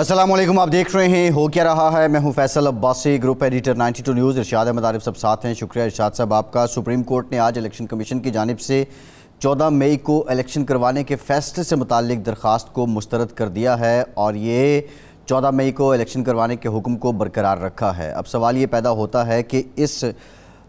अस्सलामुअलैकुम, आप देख रहे हैं हो क्या रहा है। मैं हूं Faisal Abbasi, group editor 92 news. Irshad Ahmed Arif सब साथ हैं। शुक्रिया इरशाद साहब आपका। सुप्रीम कोर्ट ने आज इलेक्शन कमीशन की जानिब से 14 मई को इलेक्शन करवाने के फैसले से मुताल्लिक दरख्वास्त को मुस्तरद कर दिया है और ये 14 मई को इलेक्शन करवाने के हुक्म को बरकरार रखा है। अब सवाल ये पैदा होता है कि इस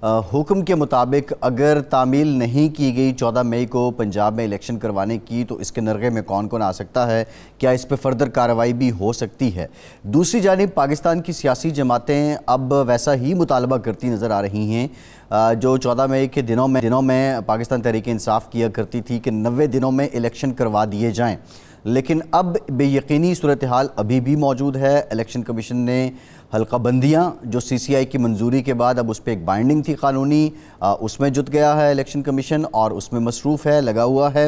हुक्म के मुताबिक अगर तामील नहीं की गई 14 मई को पंजाब में इलेक्शन करवाने की, तो इसके नरगे में कौन कौन आ सकता है, क्या इस पर फर्दर कार्रवाई भी हो सकती है। दूसरी जानिब पाकिस्तान की सियासी जमातें अब वैसा ही मुतालबा करती नज़र आ रही हैं जो 14 मई के दिनों में पाकिस्तान तहरीक इंसाफ किया करती थी कि 90 दिनों में इलेक्शन करवा दिए जाएँ। लेकिन अब बेयकीनी सूरत हाल अभी भी मौजूद है। इलेक्शन कमीशन ने हल्का बंदियाँ जो CCI की मंजूरी के बाद अब उस पर एक बाइंडिंग थी कानूनी, उसमें जुट गया है इलेक्शन कमीशन और उसमें मसरूफ़ है, लगा हुआ है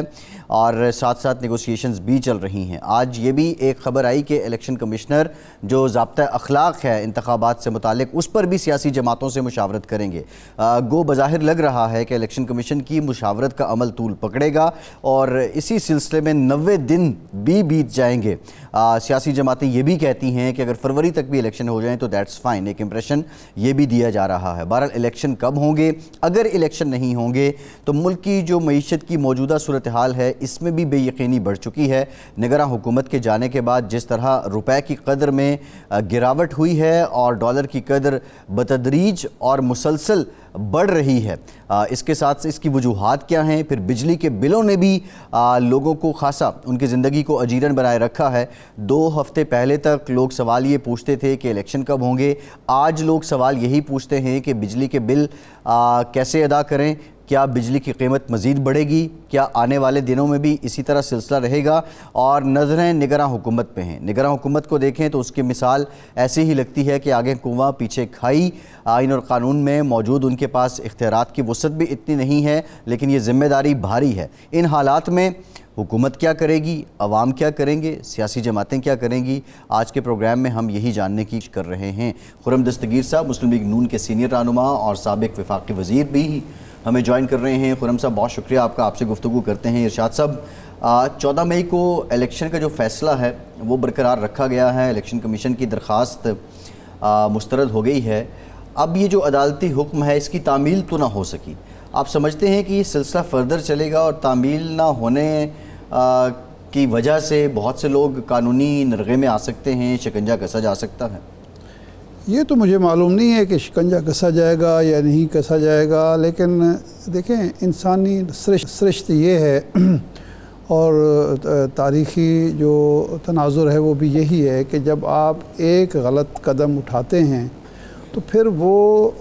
और साथ साथ नेगोशिएशंस भी चल रही हैं। आज ये भी एक ख़बर आई कि इलेक्शन कमिश्नर जो ज़ाब्ता अखलाक है इंतखाबात से मुतालिक, उस पर भी सियासी जमातों से मुशावरत करेंगे। गो बज़ाहिर लग रहा है कि इलेक्शन कमीशन की मुशावरत का अमल तूल पकड़ेगा और इसी सिलसिले में 90 दिन भी बीत जाएंगे। सियासी जमातें ये भी कहती हैं कि अगर फरवरी तक भी इलेक्शन हो जाए तो दैट्स फाइन। एक इंप्रेशन ये भी दिया जा रहा है। बहरहाल इलेक्शन कब होंगे, अगर इलेक्शन नहीं होंगे तो मुल्क की जो मईशत की मौजूदा सूरत हाल है इसमें भी बेयकीनी बढ़ चुकी है। निगरान हुकूमत के जाने के बाद जिस तरह रुपए की कदर में गिरावट हुई है और डॉलर की कदर बतदरीज और मुसलसल बढ़ रही है, इसके साथ इसकी वजूहात क्या हैं। फिर बिजली के बिलों ने भी लोगों को खासा उनकी ज़िंदगी को अजीरन बनाए रखा है। 2 हफ्ते पहले तक लोग सवाल ये पूछते थे कि इलेक्शन कब होंगे, आज लोग सवाल यही पूछते हैं कि बिजली के बिल कैसे अदा करें, क्या बिजली की कीमत मज़ीद बढ़ेगी, क्या आने वाले दिनों में भी इसी तरह सिलसिला रहेगा। और नज़रें निगरान हुकूमत पे हैं। निगरान हुकूमत को देखें तो उसकी मिसाल ऐसे ही लगती है कि आगे कुआं पीछे खाई। आइन और कानून में मौजूद उनके पास इख्तियारात की वसअत भी इतनी नहीं है, लेकिन ये ज़िम्मेदारी भारी है। इन हालात में हुकूमत क्या करेगी, अवाम क्या करेंगे, सियासी जमातें क्या करेंगी, आज के प्रोग्राम में हम यही जानने की कर रहे हैं। खुर्रम दस्तगीर साहब मुस्लिम लीग नून के सीनियर रहनुमा और साबिक वफाकी वज़ीर भी हमें ज्वाइन कर रहे हैं। खुर्रम साहब बहुत शुक्रिया आपका, आपसे गुफ्तगू करते हैं। इरशाद साहब 14 मई को इलेक्शन का जो फ़ैसला है वो बरकरार रखा गया है। इलेक्शन कमीशन की दरख्वास्त मुस्तरद हो गई है। अब ये जो अदालती हुक्म है इसकी तामील तो ना हो सकी, आप समझते हैं कि ये सिलसिला फ़र्दर चलेगा और तामील ना होने की वजह से बहुत से लोग कानूनी नरगे में आ सकते हैं, शिकंजा कसा जा सकता है? ये तो मुझे मालूम नहीं है कि शिकंजा कसा जाएगा या नहीं कसा जाएगा, लेकिन देखें इंसानी सृष्टि ये है और तारीख़ी जो तनाजुर है वो भी यही है कि जब आप एक गलत कदम उठाते हैं तो फिर वो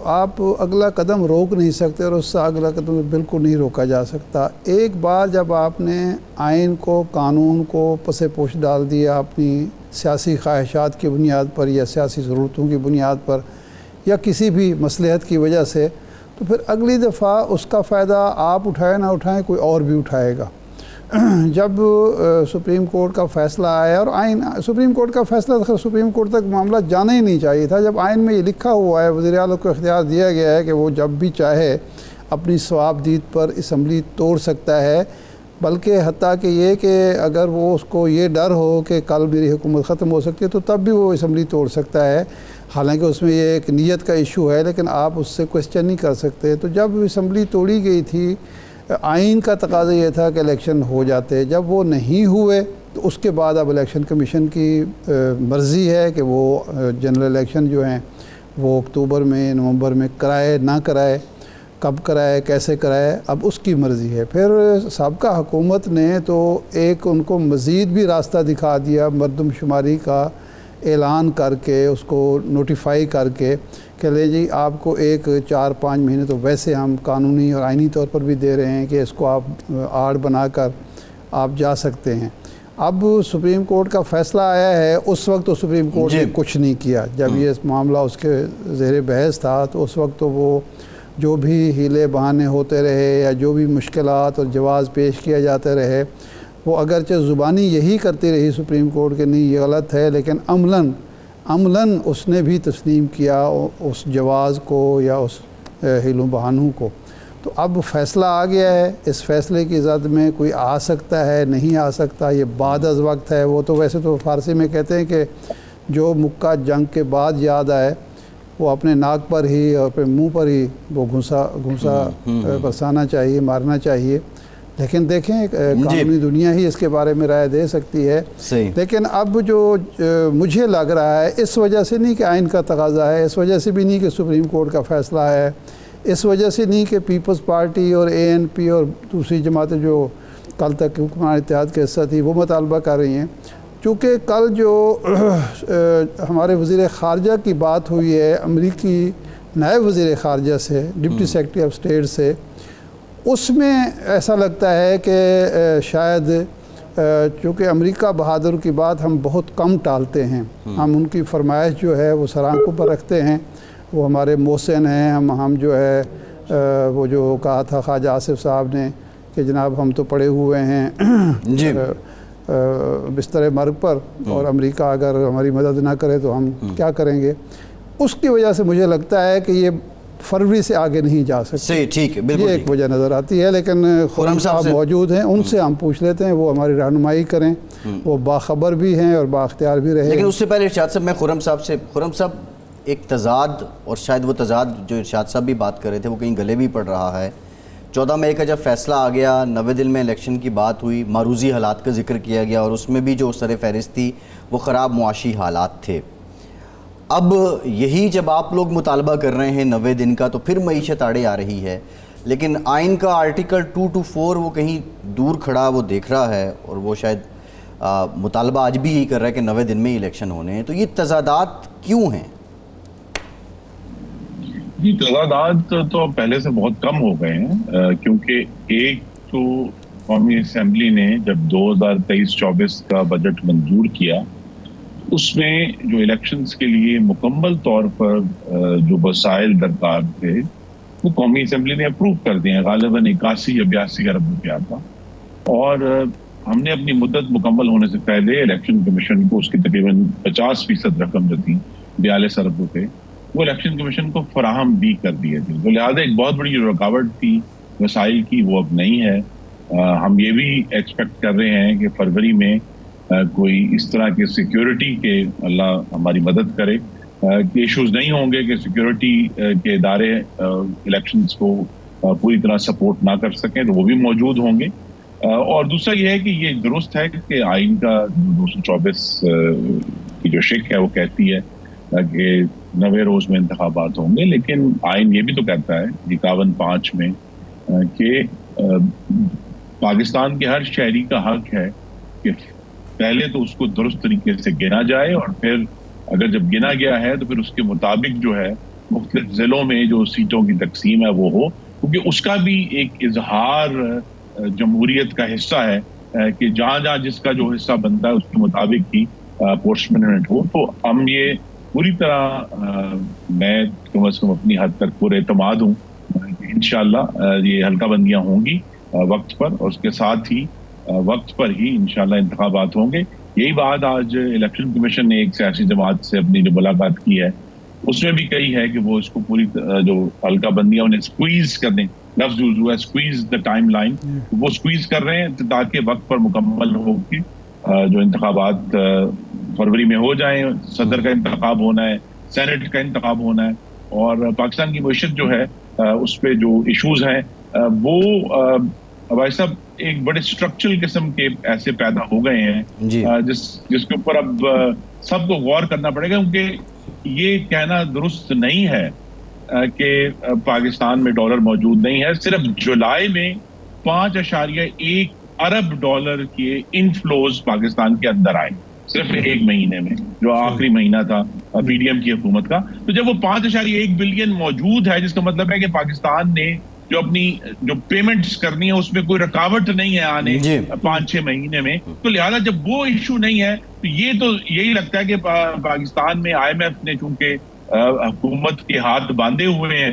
आप अगला कदम रोक नहीं सकते और उससे अगला कदम बिल्कुल नहीं रोका जा सकता। एक बार जब आपने आइन को, कानून को पसे पोश डाल दिया अपनी सियासी ख्वाहिशात की बुनियाद पर या सियासी ज़रूरतों की बुनियाद पर या किसी भी मसलहत की वजह से, तो फिर अगली दफ़ा उसका फ़ायदा आप उठाएं ना उठाएं कोई और भी उठाएगा। जब सुप्रीम कोर्ट का फ़ैसला आया और आइन सुप्रीम कोर्ट का फ़ैसला तो सुप्रीम कोर्ट तक मामला जाना ही नहीं चाहिए था। जब आइन में ये लिखा हुआ है, वज़ीर आला को इख्तियार दिया गया है कि वो जब भी चाहे अपनी सवाबदीद पर असम्बली तोड़ सकता है, बल्कि हत्ता कि ये कि अगर वो उसको ये डर हो कि कल मेरी हुकूमत ख़त्म हो सकती है तो तब भी वो असम्बली तोड़ सकता है। हालांकि उसमें ये एक नीयत का इशू है, लेकिन आप उससे क्वेश्चन नहीं कर सकते। तो जब असम्बली तोड़ी गई थी, आइन का तकाज़ा ये था कि इलेक्शन हो जाते। जब वो नहीं हुए तो उसके बाद अब इलेक्शन कमीशन की मर्ज़ी है कि वो जनरल इलेक्शन जो हैं वो अक्टूबर में, नवंबर में कराए ना कराए, कब कराए, कैसे कराए, अब उसकी मर्ज़ी है। फिर साबका हुकूमत ने तो एक उनको मज़ीद भी रास्ता दिखा दिया, मरदमशुमारी का ऐलान करके, उसको नोटिफाई करके कि ले जी आपको एक 4-5 महीने तो वैसे हम कानूनी और आइनी तौर पर भी दे रहे हैं कि इसको आप आड़ बनाकर आप जा सकते हैं। अब सुप्रीम कोर्ट का फ़ैसला आया है, उस वक्त तो सुप्रीम कोर्ट ने कुछ नहीं किया। जब ये मामला उसके ज़ेरे बहस था तो उस वक्त तो वो जो भी हीले बहाने होते रहे या जो भी मुश्किलात और जवाज़ पेश किया जाते रहे, वो अगरचे ज़ुबानी यही करती रही सुप्रीम कोर्ट के नहीं ये गलत है, लेकिन अमलन उसने भी तस्लीम किया उस जवाज़ को या उस हीलों बहानों को। तो अब फैसला आ गया है, इस फैसले की ज़द में कोई आ सकता है, नहीं आ सकता, ये बाद अज़ वक्त है। वो तो वैसे तो फ़ारसी में कहते हैं कि जो मुक्का जंग के बाद याद आए वो अपने नाक पर ही और अपने मुंह पर ही वो घुसा बरसाना चाहिए, मारना चाहिए। लेकिन देखें कानूनी दुनिया ही इसके बारे में राय दे सकती है। लेकिन अब जो मुझे लग रहा है, इस वजह से नहीं कि आइन का तकाजा है, इस वजह से भी नहीं कि सुप्रीम कोर्ट का फ़ैसला है, इस वजह से नहीं कि पीपल्स पार्टी और ANP और दूसरी जमातें जो कल तक हुक्मरान इत्तेहाद के हिस्सा थी वो मुतालबा कर रही हैं। चूँकि कल जो हमारे वज़ीर ख़ारजा की बात हुई है अमरीकी नायब वज़ीर ख़ारजा से, डिप्टी सेक्रेटरी ऑफ स्टेट से, उसमें ऐसा लगता है कि शायद चूँकि अमेरिका बहादुर की बात हम बहुत कम टालते हैं, हम उनकी फरमाइश जो है वो सर आंखों पर रखते हैं। वो हमारे मोहसिन हैं, हम जो है वो जो कहा था ख्वाजा आसिफ साहब ने कि जनाब हम तो पड़े हुए हैं बिस्तर मर्ग पर और अमेरिका अगर हमारी मदद ना करे तो हम क्या करेंगे। उसकी वजह से मुझे लगता है कि ये फरवरी से आगे नहीं जा सकते। सही, ठीक है, बिल्कुल ये एक वजह नज़र आती है। लेकिन खुर्रम साहब मौजूद हैं, उनसे हम पूछ लेते हैं, वो हमारी रहनुमाई करें, वो बाखबर भी हैं और बाख्तियार भी रहे। लेकिन उससे पहले इरशाद साहब, मैं खुर्रम साहब एक तज़ाद, और शायद वो तज़ाद जो इरशाद साहब भी बात कर रहे थे वो कहीं गले भी पड़ रहा है। 14 मई का जब फैसला आ गया, 90 दिन में इलेक्शन की बात हुई, मारूजी हालात का जिक्र किया गया और उसमें भी जो सर फहरिस्त थी वो ख़राब मुआशी हालात थे। अब यही जब आप लोग मुतालबा कर रहे हैं 90 दिन का, तो फिर मईशत आड़े आ रही है। लेकिन आइन का आर्टिकल 2 to 4 वो कहीं दूर खड़ा वो देख रहा है और वो शायद मुतालबा आज भी यही कर रहा है कि 90 दिन में ही इलेक्शन होने हैं। तो ये तजादात क्यों हैं? जी, तजादात तो पहले से बहुत कम हो गए हैं, क्योंकि एक तो कौमी असम्बली ने जब 2023-24 का बजट मंजूर किया, उसमें जो इलेक्शंस के लिए मुकम्मल तौर पर जो वसाइल दरकार थे वो कौमी असम्बली ने अप्रूव कर दिए हैं। गालिबन 81 या 82 अरब रुपया था और हमने अपनी मुद्दत मुकम्मल होने से पहले इलेक्शन कमीशन को उसकी तकरीबन 50% रकम जो थी 42 अरब रुपये वो इलेक्शन कमीशन को फराहम भी कर दिए थे। तो लिहाजा एक बहुत बड़ी जो रुकावट थी वसाइल की वो अब नहीं है। हम ये भी एक्सपेक्ट कर रहे हैं कि फरवरी में कोई इस तरह के सिक्योरिटी के, अल्लाह हमारी मदद करे, कि इश्यूज नहीं होंगे कि सिक्योरिटी के इदारे इलेक्शंस को पूरी तरह सपोर्ट ना कर सकें, तो वो भी मौजूद होंगे। और दूसरा ये है कि ये दुरुस्त है कि आइन का 224 की जो शिक है वो कहती है कि 90 रोज में इंतखाबात होंगे, लेकिन आइन ये भी तो कहता है 51(5) में कि पाकिस्तान के हर शहरी का हक है कि पहले तो उसको दुरुस्त तरीके से गिना जाए और फिर अगर जब गिना गया है तो फिर उसके मुताबिक जो है मुख्तलिफ जिलों में जो सीटों की तकसीम है वो हो, क्योंकि उसका भी एक इजहार जमहूरियत का हिस्सा है कि जहाँ जहाँ जिसका जो हिस्सा बनता है उसके मुताबिक ही पोस्टमेंट हो। तो हम ये पूरी तरह मैं कम अज कम अपनी हद तक पूरे एतमाद हूँ कि इंशाल्लाह ये हल्का बंदियाँ होंगी वक्त पर, और उसके साथ ही वक्त पर ही इंशाल्लाह इंतखाबात होंगे। यही बात आज इलेक्शन कमीशन ने एक सियासी जमात से अपनी जो मुलाकात की है उसमें भी कही है कि वो इसको पूरी जो हल्का बंदियाँ उन्हें स्क्वीज कर दें, लफ्ज यूज हुआ है स्क्वीज द टाइम लाइन, वो स्क्वीज कर रहे हैं ताकि वक्त पर मुकम्मल हो कि जो इंतखाबात फरवरी में हो जाए। सदर का इंतखाब होना है, सेनेट का इंतखाब होना है और पाकिस्तान की मईशत जो है उस पर जो इशूज हैं वो भाई साहब एक बड़े स्ट्रक्चरल किस्म के ऐसे पैदा हो गए हैं जिसके ऊपर अब सबको गौर करना पड़ेगा, क्योंकि ये कहना दुरुस्त नहीं है कि पाकिस्तान में डॉलर मौजूद नहीं है। सिर्फ जुलाई में 5.1 अरब डॉलर के इनफ्लोज पाकिस्तान के अंदर आए, सिर्फ एक महीने में, जो आखिरी महीना था पीडीएम की हुकूमत का। तो जब वो 5.1 बिलियन मौजूद है, जिसका मतलब है कि पाकिस्तान ने जो अपनी जो पेमेंट्स करनी है उसमें कोई रुकावट नहीं है आने 5-6 महीने में, तो लिहाजा जब वो इशू नहीं है तो यही लगता है कि पाकिस्तान में IMF ने चूंकि हुकूमत के हाथ बांधे हुए हैं,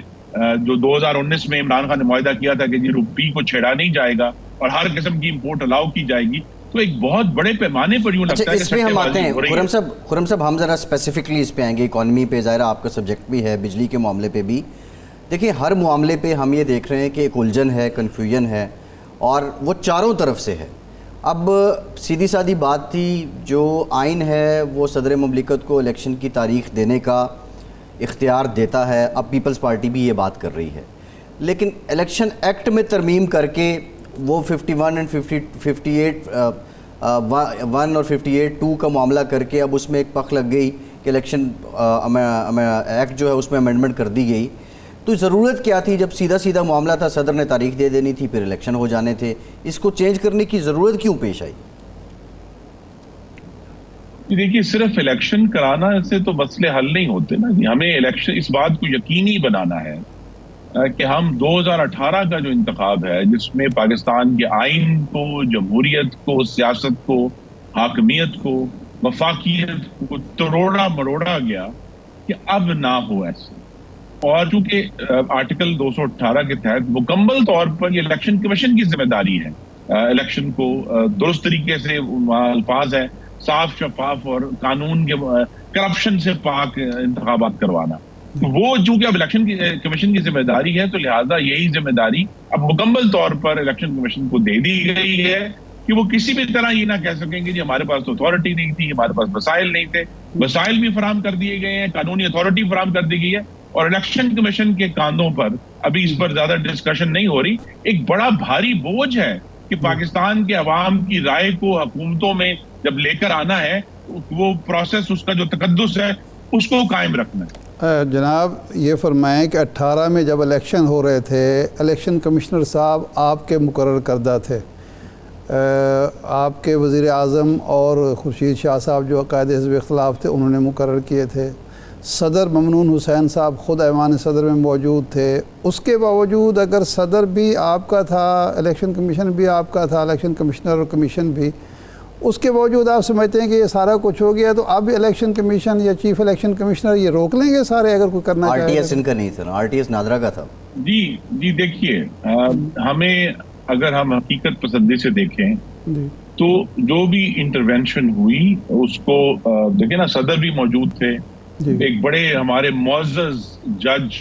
जो 2019 में इमरान खान ने मुआहदा किया था कि जी रुपये को छेड़ा नहीं जाएगा और हर किस्म की इंपोर्ट अलाउ की जाएगी, तो एक बहुत बड़े पैमाने पर यूं लगता है कि इसमें हम आते हैं। खुर्रम साहब हम जरा स्पेसिफिकली इस पे आएंगे, इकॉनमी पे, ज़ाहिर आपका सब्जेक्ट भी है, बिजली के मामले पे भी। देखिए, हर मामले पे हम ये देख रहे हैं कि एक उलझन है, कन्फ्यूजन है और वो चारों तरफ से है। अब सीधी सादी बात थी, जो आइन है वो सदर मुमलिकत को इलेक्शन की तारीख़ देने का इख्तियार देता है। अब पीपल्स पार्टी भी ये बात कर रही है, लेकिन इलेक्शन एक्ट में तरमीम करके वो 51 और 58 1 और 58(2) का मामला करके अब उसमें एक पख लग गई कि इलेक्शन एक्ट जो है उसमें अमेंडमेंट कर दी गई। तो ज़रूरत क्या थी, जब सीधा सीधा मामला था, सदर ने तारीख दे देनी थी, फिर इलेक्शन हो जाने थे, इसको चेंज करने की ज़रूरत क्यों पेश आई? देखिए, सिर्फ इलेक्शन कराना से तो मसले हल नहीं होते ना। हमें इलेक्शन, इस बात को यकीनी बनाना है कि हम 2018 का जो इंतखाब है, जिसमें पाकिस्तान के आइन को, जमहूरियत को, सियासत को, हाकमियत को, वफाकियत को तोड़ा मरोड़ा गया, कि अब ना हो ऐसे। और चूंकि आर्टिकल 218 के तहत मुकम्मल तौर पर ये इलेक्शन कमीशन की जिम्मेदारी है इलेक्शन को दुरुस्त तरीके से, अल्फाज है, साफ शफाफ और कानून के करप्शन से पाक इंतखाबात करवाना। वो चूंकि अब इलेक्शन कमीशन की जिम्मेदारी है, तो लिहाजा यही जिम्मेदारी अब मुकम्मल तौर पर इलेक्शन कमीशन को दे दी गई है कि वो किसी भी तरह ये ना कह सकेंगे जी हमारे पास तो अथॉरिटी नहीं थी, हमारे पास वसाइल नहीं थे। वसाइल भी फराम कर दिए गए हैं, कानूनी अथॉरिटी फराम कर दी गई है, और इलेक्शन कमीशन के कांधों पर, अभी इस पर ज्यादा डिस्कशन नहीं हो रही, एक बड़ा भारी बोझ है कि पाकिस्तान के अवाम की राय को हुकूमतों में जब लेकर आना है, वो प्रोसेस, उसका जो तकद्दुस है, उसको कायम रखना है। जनाब, ये फरमाएं कि 18 में जब इलेक्शन हो रहे थे, इलेक्शन कमिश्नर साहब आपके मुकर्रर करदा थे, आपके वज़ीर आज़म और खुर्शीद शाह साहब जो कायदे हिज़्ब इख्तिलाफ थे उन्होंने मुकर्रर किए थे। सदर ममनून हुसैन साहब ख़ुद ऐवान सदर में मौजूद थे। उसके बावजूद अगर सदर भी आपका था, इलेक्शन कमीशन भी आपका था, इलेक्शन कमिश्नर और कमीशन भी, उसके बावजूद आप समझते हैं कि ये सारा कुछ हो गया, तो अब इलेक्शन कमीशन या चीफ इलेक्शन कमिश्नर ये रोक लेंगे सारे, अगर कोई करना चाहे? RTS इनका नहीं था ना, RTS नादरा का था। जी देखिए, हमें अगर हम हकीकत पसंदी से देखें तो जो भी इंटरवेंशन हुई उसको देखिए ना, सदर भी मौजूद थे, एक बड़े हमारे मुअज़्ज़ज़ जज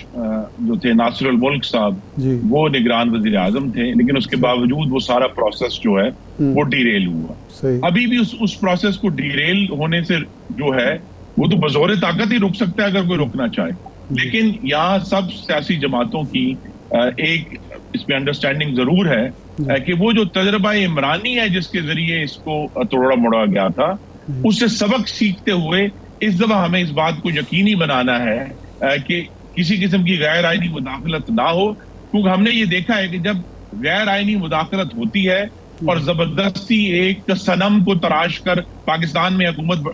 जो थे नासिरुल मुल्क साहब, वो निगरान वज़ीर आज़म थे, लेकिन उसके बावजूद वो सारा प्रोसेस जो है वो डीरेल हुआ। अभी भी उस प्रोसेस को डीरेल होने से जो है वो तो बज़ोरे ताकत ही रुक सकता है अगर कोई रुकना चाहे, लेकिन यहाँ सब सियासी जमातों की एक इसमें अंडरस्टैंडिंग जरूर है कि वो जो तजर्बा इमरानी है जिसके जरिए इसको तोड़ा मोड़ा गया था, उससे सबक सीखते हुए इस दफा हमें इस बात को यकीनी बनाना है कि किसी किस्म की गैर आईनी मुदाखलत ना हो, क्योंकि हमने ये देखा है कि जब गैर आईनी मुदाखलत होती है और जबरदस्ती एक सनम को तराश कर पाकिस्तान में हुकूमत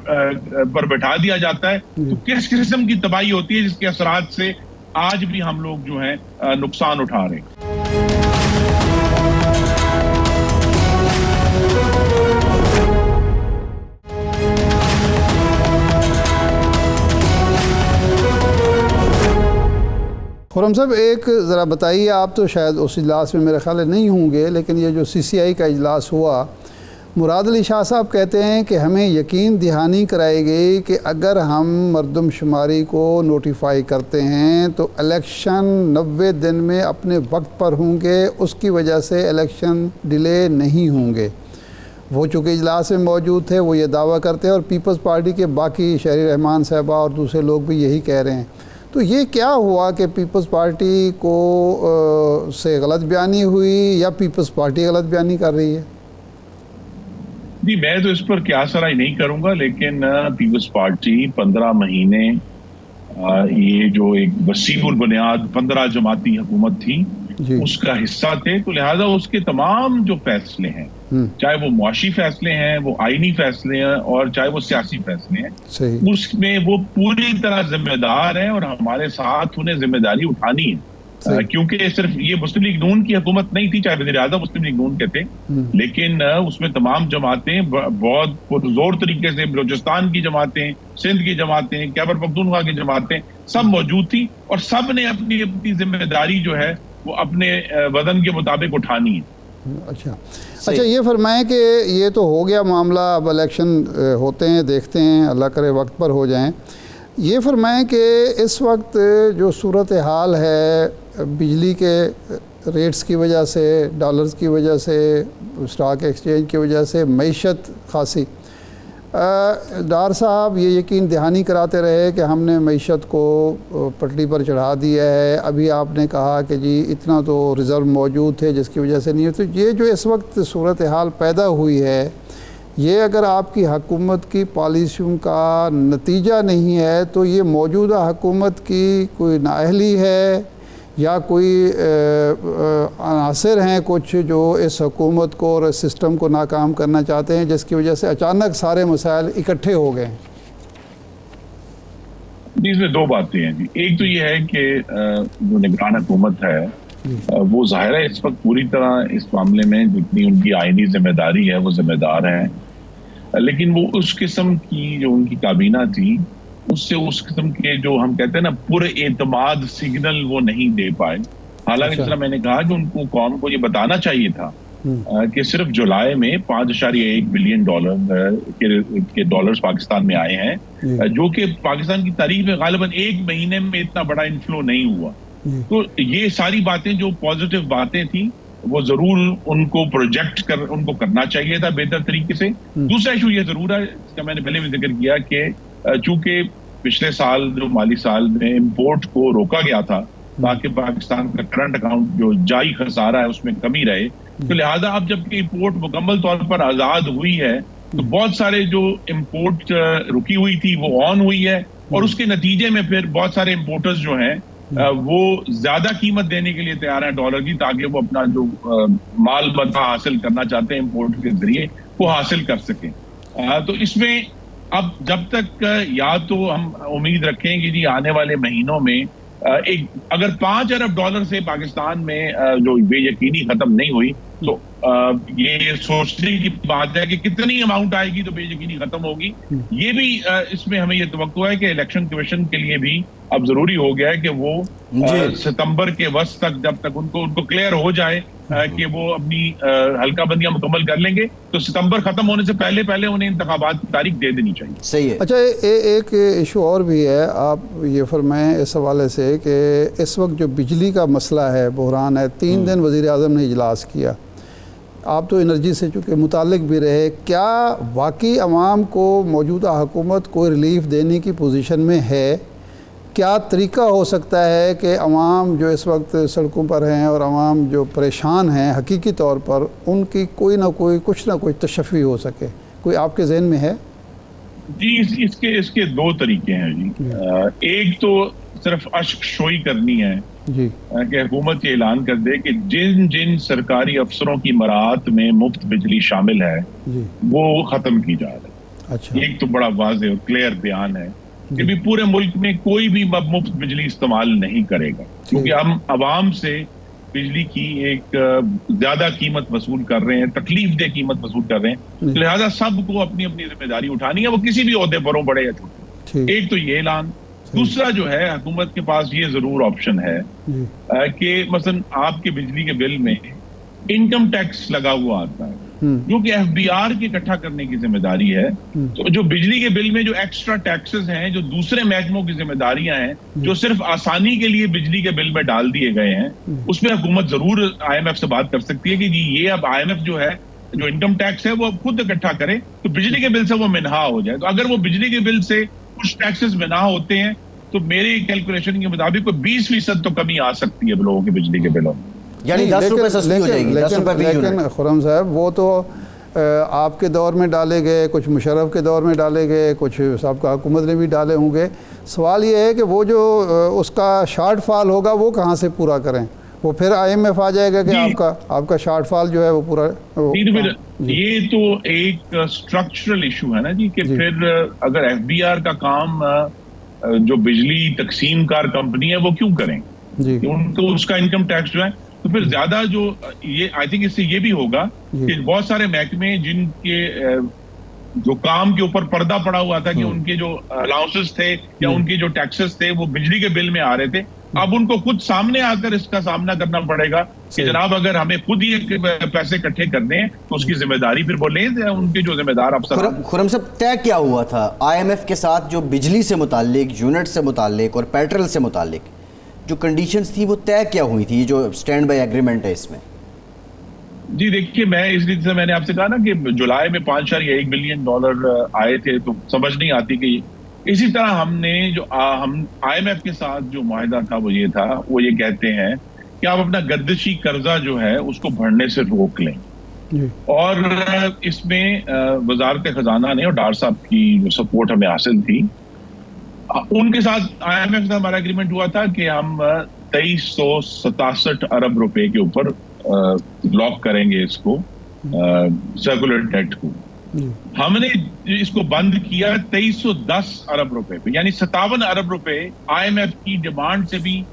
पर बैठा दिया जाता है, तो किस किस्म की तबाही होती है, जिसके असरात से आज भी हम लोग जो है नुकसान उठा रहे हैं। खुर्रम साहब, एक ज़रा बताइए, आप तो शायद उस इजलास में मेरे ख्याल नहीं होंगे, लेकिन ये जो CCI का इजलास हुआ, मुराद अली शाह साहब कहते हैं कि हमें यकीन दहानी कराई गई कि अगर हम मरदमशुमारी को नोटिफाई करते हैं तो इलेक्शन 90 दिन में अपने वक्त पर होंगे, उसकी वजह से इलेक्शन डिले नहीं होंगे। वो चूँकि इजलास में मौजूद थे, वो ये दावा करते हैं, और पीपल्स पार्टी के बाकी शहरी रहमान साहबा और दूसरे लोग भी यही कह रहे हैं। तो ये क्या हुआ कि पीपल्स पार्टी को से गलत बयानी हुई या पीपल्स पार्टी गलत बयानी कर रही है? जी, मैं तो इस पर क्या सराई नहीं करूंगा, लेकिन पीपल्स पार्टी 15 महीने ये जो एक वसीउल बुनियाद 15 जमाती हुकूमत थी उसका हिस्सा थे, तो लिहाजा उसके तमाम जो फैसले हैं, चाहे वो मुआशी फैसले हैं, वो आईनी फैसले हैं, और चाहे वो सियासी फैसले हैं, उसमें वो पूरी तरह जिम्मेदार हैं और हमारे साथ उन्हें जिम्मेदारी उठानी है। क्योंकि सिर्फ ये मुस्लिम लीग नून की हुकूमत नहीं थी, चाहे वज़ीर आज़म मुस्लिम लीग नून के थे, लेकिन उसमें तमाम जमातें बहुत पुरजोर तरीके से, बलूचिस्तान की जमातें, सिंध की जमातें, खैबर पख्तूनख्वा की जमातें सब मौजूद थी, और सब ने अपनी अपनी जिम्मेदारी जो है वो अपने वदन के मुताबिक उठानी है। अच्छा, ये फरमाएं कि ये तो हो गया मामला, अब इलेक्शन होते हैं, देखते हैं, अल्लाह करे वक्त पर हो जाएं। ये फरमाएं कि इस वक्त जो सूरत हाल है बिजली के रेट्स की वजह से, डॉलर्स की वजह से, स्टॉक एक्सचेंज की वजह से मईशत खासी। डार साहब ये यकीन दहानी कराते रहे कि हमने मईशत को पटरी पर चढ़ा दिया है। अभी आपने कहा कि जी इतना तो रिज़र्व मौजूद थे जिसकी वजह से नहीं है। तो ये जो इस वक्त सूरत हाल पैदा हुई है, ये अगर आपकी हुकूमत की पॉलिसियों का नतीजा नहीं है तो ये मौजूदा हुकूमत की कोई नाअहली है या कोई अनासर हैं कुछ जो इस हुकूमत को और इस सिस्टम को नाकाम करना चाहते हैं, जिसकी वजह से अचानक सारे मसाइल इकट्ठे हो गए हैं? जी, इसमें दो बातें हैं जी। एक तो ये है कि जो निगरान हुकूमत है वो ज़ाहिर है इस वक्त पूरी तरह इस मामले में जितनी उनकी आईनी जिम्मेदारी है वो जिम्मेदार है, लेकिन वो उस किस्म की जो उनकी काबीना थी उससे उस किस्म के जो हम कहते हैं ना पूरे एतमाद सिग्नल वो नहीं दे पाए। हालांकि जिस तरह मैंने कहा कि उनको कौम को ये बताना चाहिए था कि सिर्फ जुलाई में 5.1 बिलियन डॉलर के डॉलर्स पाकिस्तान में आए हैं, जो कि पाकिस्तान की तारीख में गालिबन एक महीने में इतना बड़ा इन्फ्लो नहीं हुआ। तो ये सारी बातें जो पॉजिटिव बातें थी वो जरूर उनको उनको करना चाहिए था बेहतर तरीके से। दूसरा इशू ये जरूर है, इसका मैंने पहले भी जिक्र किया कि चूंकि पिछले साल जो माली साल में इंपोर्ट को रोका गया था ताकि पाकिस्तान का करंट अकाउंट जो जाई खसारा है उसमें कमी रहे, तो लिहाजा अब जबकि इंपोर्ट मुकम्मल तौर पर आजाद हुई है तो बहुत सारे जो इंपोर्ट रुकी हुई थी वो ऑन हुई है, और उसके नतीजे में फिर बहुत सारे इंपोर्टर्स जो हैं वो ज्यादा कीमत देने के लिए तैयार है डॉलर की, ताकि वो अपना जो माल मता हासिल करना चाहते हैं इंपोर्ट के जरिए वो हासिल कर सकें। तो इसमें अब जब तक या तो हम उम्मीद रखें कि जी आने वाले महीनों में एक अगर 5 अरब डॉलर से पाकिस्तान में जो बेयकीनी खत्म नहीं हुई तो ये सोचने की बात है कि कितनी अमाउंट आएगी तो बेयकीनी खत्म होगी। ये भी इसमें हमें ये तवक्को है कि इलेक्शन कमीशन के लिए भी अब जरूरी हो गया है कि वो सितंबर के वस्त तक जब तक उनको क्लियर हो जाए कि वो अपनी हल्का बंदियां मुकम्मल कर लेंगे तो सितंबर खत्म होने से पहले उन्हें इंतखाबात की तारीख दे देनी चाहिए। सही है। अच्छा, एक इशू और भी है, आप ये फरमाएं इस हवाले से कि इस वक्त जो बिजली का मसला है, बहरान है, 3 दिन वज़ीर आज़म ने इजलास किया, आप तो एनर्जी से चूँकि मुतालिक भी रहे, क्या वाकई अवाम को मौजूदा हुकूमत कोई रिलीफ देने की पोजीशन में है? क्या तरीका हो सकता है कि अवाम जो इस वक्त सड़कों पर हैं और अवाम जो परेशान हैं हकीकी तौर पर, उनकी कोई ना कोई कुछ ना कुछ तशफ़ी हो सके? कोई आपके जहन में है? जी, इसके 2 तरीके हैं जी। एक तो सिर्फ अश्क शोई करनी है जी कि हुकूमत ये ऐलान कर दे कि जिन जिन सरकारी अफसरों की मराहत में मुफ्त बिजली शामिल है जी वो खत्म की जा रही है। अच्छा, एक तो बड़ा वाज़ेह और क्लियर बयान है कि भी पूरे मुल्क में कोई भी मुफ्त बिजली इस्तेमाल नहीं करेगा, क्योंकि हम आवाम से बिजली की एक ज्यादा कीमत वसूल कर रहे हैं, तकलीफ दे कीमत वसूल कर रहे हैं, लिहाजा सबको अपनी अपनी जिम्मेदारी उठानी है, वो किसी भी ओहदे पर हो, बड़े या छोटे। एक तो ये ऐलान। दूसरा जो है, हुकूमत के पास ये जरूर ऑप्शन है कि मसलन आपके बिजली के बिल में इनकम टैक्स लगा हुआ आता है जो कि एफबीआर की इकट्ठा करने की जिम्मेदारी है। तो जो बिजली के बिल में जो एक्स्ट्रा टैक्सेस हैं, जो दूसरे महकमों की जिम्मेदारियां हैं, जो सिर्फ आसानी के लिए बिजली के बिल में डाल दिए गए हैं, उसमें हुकूमत जरूर IMF से बात कर सकती है कि जी ये अब IMF जो है जो इनकम टैक्स है वो अब खुद इकट्ठा करे तो बिजली के बिल से वो मिनहा हो जाए। तो अगर वो बिजली के बिल से कुछ टैक्सेस मिनहा होते हैं तो मेरी कैलकुलेशन के मुताबिक 20% तो कमी आ सकती है लोगों के बिजली के बिलों में, यानी 10 रुपए सस्ती हो जाएगी। 10 रुपए लेकिन खुर्रम साहब, वो तो आपके दौर में डाले गए, कुछ मुशर्रफ के दौर में डाले गए, कुछ साबका हुकूमत ने भी डाले होंगे। सवाल ये है कि वो जो उसका शॉर्ट फॉल होगा वो कहाँ से पूरा करें? वो फिर IMF आ जाएगा कि आपका शॉर्ट फॉल जो है वो पूरा ये तो एक स्ट्रक्चरल इशू है ना जी कि फिर अगर FBR का काम जो बिजली तकसीमकार कंपनी है वो क्यों करें जी, उनको उसका इनकम टैक्स जो है तो फिर ज्यादा जो ये आई थिंक इससे ये भी होगा कि बहुत सारे महकमे जिनके जो काम के ऊपर पर्दा पड़ा हुआ था कि उनके जो अलाउंसेस थे या उनके जो टैक्सेस थे वो बिजली के बिल में आ रहे थे, अब उनको खुद सामने आकर इसका सामना करना पड़ेगा कि जनाब अगर हमें खुद ये पैसे इकट्ठे करने हैं तो उसकी जिम्मेदारी फिर बोले उनके जो जिम्मेदार अफसर। खुर्रम साहब, तय क्या हुआ था IMF के साथ जो बिजली से मुताल्लिक, यूनिट से मुताल्लिक और पेट्रोल से मुताल्लिक जो कंडीशंस थी वो तय क्या हुई थी, जो स्टैंड बाय एग्रीमेंट है इसमें? जी देखिए, मैं इस रीति से मैंने आपसे कहा ना कि जुलाई में $5.1 बिलियन आए थे, तो समझ नहीं आती कि इसी तरह हमने जो हम IMF के साथ जो मुआहदा था वो ये था, वो ये कहते हैं कि आप अपना गर्दिशी कर्जा जो है उसको भरने से रोक लें। और इसमें वजारत खजाना ने और डार साहब की जो सपोर्ट हमें हासिल थी, उनके साथ IMF के साथ हमारा एग्रीमेंट हुआ था कि हम 2367 अरब रुपए के ऊपर लॉक करेंगे इसको, सर्कुलर डेट को। हमने इसको बंद किया 2310 अरब रुपए पे, यानी 57 अरब रुपए IMF की डिमांड से भी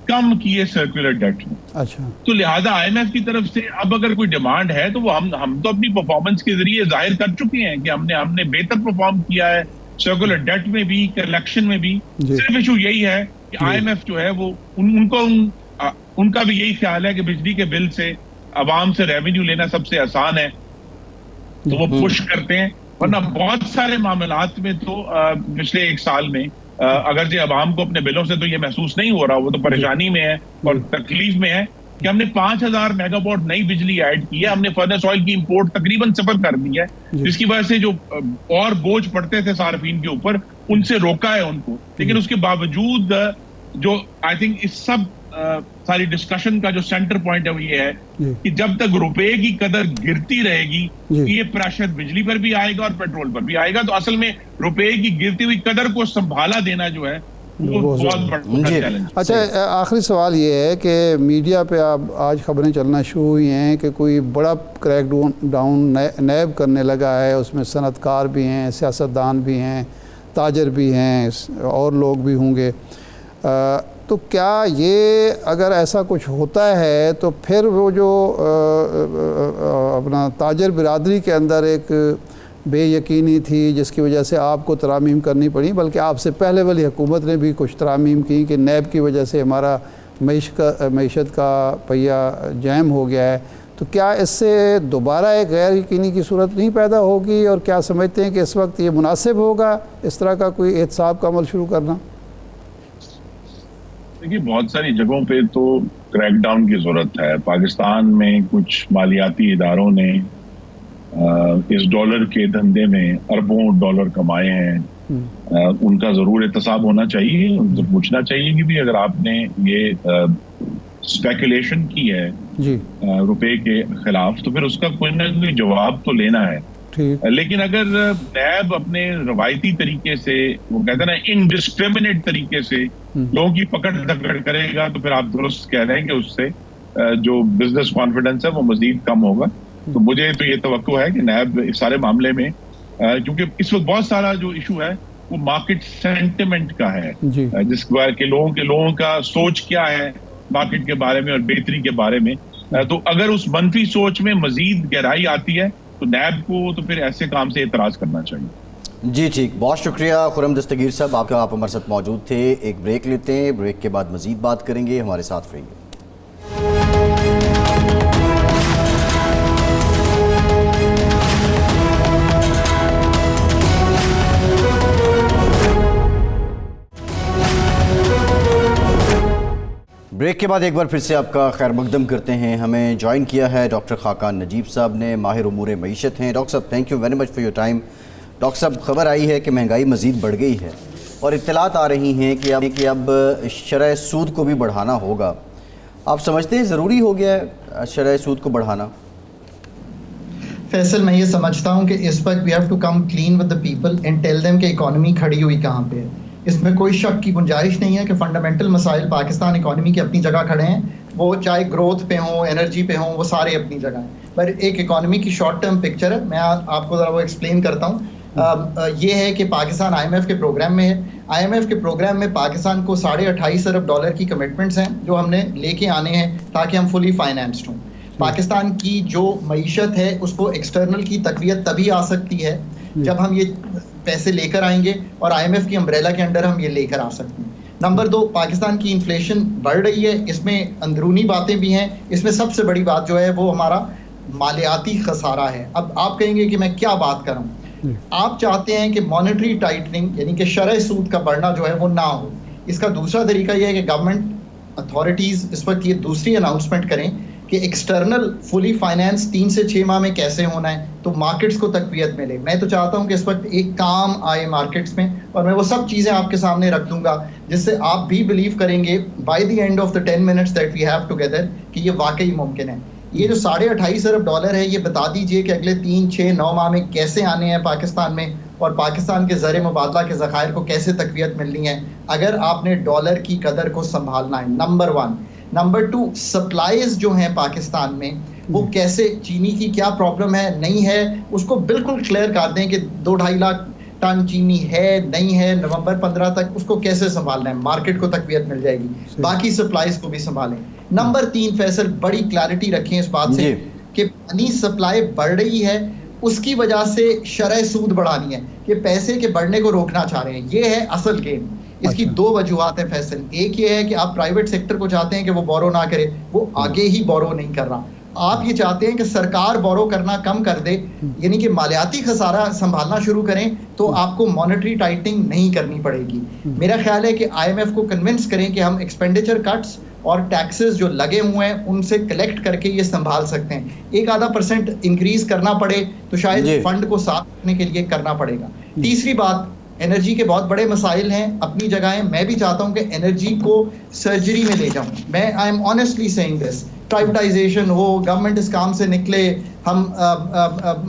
कम किए सर्कुलर डेट में। अच्छा, तो लिहाजा IMF की तरफ से अब अगर कोई डिमांड है तो वो हम तो अपनी परफॉर्मेंस के जरिए जाहिर कर चुके हैं कि हमने बेहतर परफॉर्म किया है, सर्कुलर डेट में भी, कलेक्शन में भी। सिर्फ इशू यही है कि IMF जो है वो उनका भी यही ख्याल है कि बिजली के बिल से आवाम से रेवेन्यू लेना सबसे आसान है, तो वो पुश करते हैं। वरना बहुत सारे मामलात में तो पिछले एक साल में अगर जो आवाम को अपने बिलों से तो ये महसूस नहीं हो रहा, वो तो परेशानी में है और तकलीफ में है कि हमने 5000 मेगावाट नई बिजली ऐड की है, हमने फर्नेस ऑयल की इंपोर्ट तकरीबन सिफर कर दी है, जिसकी वजह से जो और बोझ पड़ते थे सार्फिन के ऊपर उनसे रोका है उनको। लेकिन उसके बावजूद जो आई थिंक इस सब सारी डिस्कशन का जो सेंटर पॉइंट है वो ये है कि जब तक रुपए की कदर गिरती रहेगी, ये प्रेशर बिजली पर भी आएगा और पेट्रोल पर भी आएगा। तो असल में रुपए की गिरती हुई कदर को संभाला देना जो है वो बहुत बड़ा चैलेंज। अच्छा, आखिरी सवाल ये है कि मीडिया पे आप आज खबरें चलना शुरू हुई हैं कि कोई बड़ा क्रैक डाउन नैब करने लगा है, उसमें सनतकार भी हैं, सियासतदान भी हैं, ताजर भी हैं और लोग भी होंगे। तो क्या ये अगर ऐसा कुछ होता है तो फिर वो जो अपना ताजर बिरादरी के अंदर एक बेयकीनी थी जिसकी वजह से आपको तरामीम करनी पड़ी, बल्कि आपसे पहले वाली हुकूमत ने भी कुछ तरामीम की कि नैब की वजह से हमारा मईशत का पहिया जैम हो गया है, तो क्या इससे दोबारा एक गैर यकीनी की सूरत नहीं पैदा होगी? और क्या समझते हैं कि इस वक्त ये मुनासिब होगा इस तरह का कोई एहतसाब का अमल शुरू करना? देखिए, बहुत सारी जगहों पे तो क्रैकडाउन की जरूरत है। पाकिस्तान में कुछ मालियाती इदारों ने इस डॉलर के धंधे में अरबों डॉलर कमाए हैं, उनका जरूर एहतसाब होना चाहिए, उनसे पूछना चाहिए कि भी अगर आपने ये स्पेकुलेशन की है रुपए के खिलाफ तो फिर उसका कोई ना कोई जवाब तो लेना है। लेकिन अगर नैब अपने रवायती तरीके से, वो कहते हैं ना, इनडिस्क्रिमिनेट तरीके से लोगों की पकड़ धकड़ करेगा तो फिर आप दुरुस्त कह रहे हैं कि उससे जो बिजनेस कॉन्फिडेंस है वो मजीद कम होगा। तो मुझे तो ये तवक्को है कि नैब इस सारे मामले में, क्योंकि इस वक्त बहुत सारा जो इशू है वो मार्केट सेंटिमेंट का है, जिस के लोगों का सोच क्या है मार्केट के बारे में और बेहतरी के बारे में। तो अगर उस मनफी सोच में मजीद गहराई आती है तो नैब को तो फिर ऐसे काम से एतराज करना चाहिए। जी ठीक, बहुत शुक्रिया खुर्रम दस्तगीर साहब, आप हमारे साथ मौजूद थे। एक ब्रेक लेते हैं, ब्रेक के बाद मजीद बात करेंगे, हमारे साथ रहिए। ब्रेक के बाद एक बार फिर से आपका खैर मकदम करते हैं। हमें ज्वाइन किया है डॉक्टर खाकान नजीब साहब ने, माहिर उमूर मईशत हैं। डॉक्टर साहब, thank you very much for your time. Doctor साहब, खबर आई है कि महंगाई मज़ीद बढ़ गई है और इत्तलात आ रही हैं कि अब शरह सूद को भी बढ़ाना होगा। आप समझते हैं ज़रूरी हो गया है शरह सूद को बढ़ाना? फैसल, मैं ये समझता हूँ कि इस वक्त we have to come clean with the people and tell them कि इकॉनमी खड़ी हुई कहाँ पे है। इसमें कोई शक की गुंजाइश नहीं है कि फंडामेंटल मसाइल पाकिस्तान इकॉनमी के अपनी जगह खड़े हैं, वो चाहे ग्रोथ पे हों, एनर्जी पे हों, वो सारे अपनी जगह हैं। पर एक इकॉनमी की शॉर्ट टर्म पिक्चर है, मैं आपको ज़रा वो एक्सप्लेन करता हूँ। ये है कि पाकिस्तान IMF के प्रोग्राम में है। IMF के प्रोग्राम में पाकिस्तान को $28.5 अरब की कमिटमेंट्स हैं जो हमने लेके आने हैं ताकि हम फुली फाइनेंस्ड हों। पाकिस्तान की जो मईशत है उसको एक्सटर्नल की तकवीत तभी आ सकती है जब हम ये पैसे लेकर आएंगे और IMF की अम्ब्रेला के अंडर हम ये लेकर आ सकते हैं। नंबर 2, पाकिस्तान की इन्फ्लेशन बढ़ रही है, इसमें अंदरूनी बातें भी हैं। इसमें सबसे बड़ी बात जो है वो हमारा मालियाती खसारा है। अब आप कहेंगे कि मैं क्या बात कर रहा हूँ। आप चाहते हैं कि मॉनेटरी टाइटनिंग यानी कि शरह सूद का बढ़ना जो है वो ना हो। इसका दूसरा तरीका यह है कि गवर्नमेंट अथॉरिटीज इस वक्त ये दूसरी अनाउंसमेंट करें कि एक्सटर्नल फुली फाइनेंस 3 से 6 माह में कैसे होना है, तो मार्केट्स को तकवीत मिले। मैं तो चाहता हूं कि इस वक्त एक काम आए मार्केट्स में, और मैं वो सब चीज़ें आपके सामने रख दूंगा जिससे आप भी बिलीव करेंगे by the end of the 10 minutes that we have together कि ये वाकई मुमकिन है। ये जो $28.5 अरब है, ये बता दीजिए कि अगले 3, 6, 9 माह में कैसे आने हैं पाकिस्तान में, और पाकिस्तान के ज़र मुबादला के ज़खायर को कैसे तकवीत मिलनी है अगर आपने डॉलर की कदर को संभालना है। नंबर 1। नंबर 2, सप्लाईज जो हैं पाकिस्तान में वो कैसे, चीनी की क्या प्रॉब्लम है नहीं है उसको बिल्कुल क्लियर कर दें कि 2-2.5 लाख टन चीनी है नहीं है नवंबर 15 तक, उसको कैसे संभालना है, मार्केट को तकवीत मिल जाएगी। बाकी सप्लाईज को भी संभालें। नंबर 3, फैसल बड़ी क्लैरिटी रखें इस बात से कि पानी सप्लाई बढ़ रही है, उसकी वजह से शरह सूद बढ़ानी है, कि पैसे के बढ़ने को रोकना चाह रहे हैं। ये है असल गेम। इसकी 2 वजूहात है फैसल। एक ये है कि आप प्राइवेट सेक्टर को चाहते हैं कि वो बोरो ना करे, वो आगे ही बोरो नहीं कर रहा। आप ये चाहते हैं कि सरकार बोरो करना कम कर दे, यानी कि मालियाती खसारा संभालना शुरू करें, तो आपको मॉनेटरी टाइटनिंग नहीं करनी पड़ेगी। मेरा ख्याल है कि IMF को कन्विंस करें कि हम एक्सपेंडिचर कट्स और टैक्सेस जो लगे हुए हैं उनसे कलेक्ट करके ये संभाल सकते हैं। 1-आधा% इंक्रीज करना पड़े तो शायद फंड को साफ रखने के लिए करना पड़ेगा। तीसरी बात, एनर्जी के बहुत बड़े मसाइल हैं अपनी जगह। मैं भी चाहता हूं कि एनर्जी को सर्जरी में ले जाऊं। मैं I am honestly saying this, privatization हो, गवर्नमेंट इस काम से निकले, हम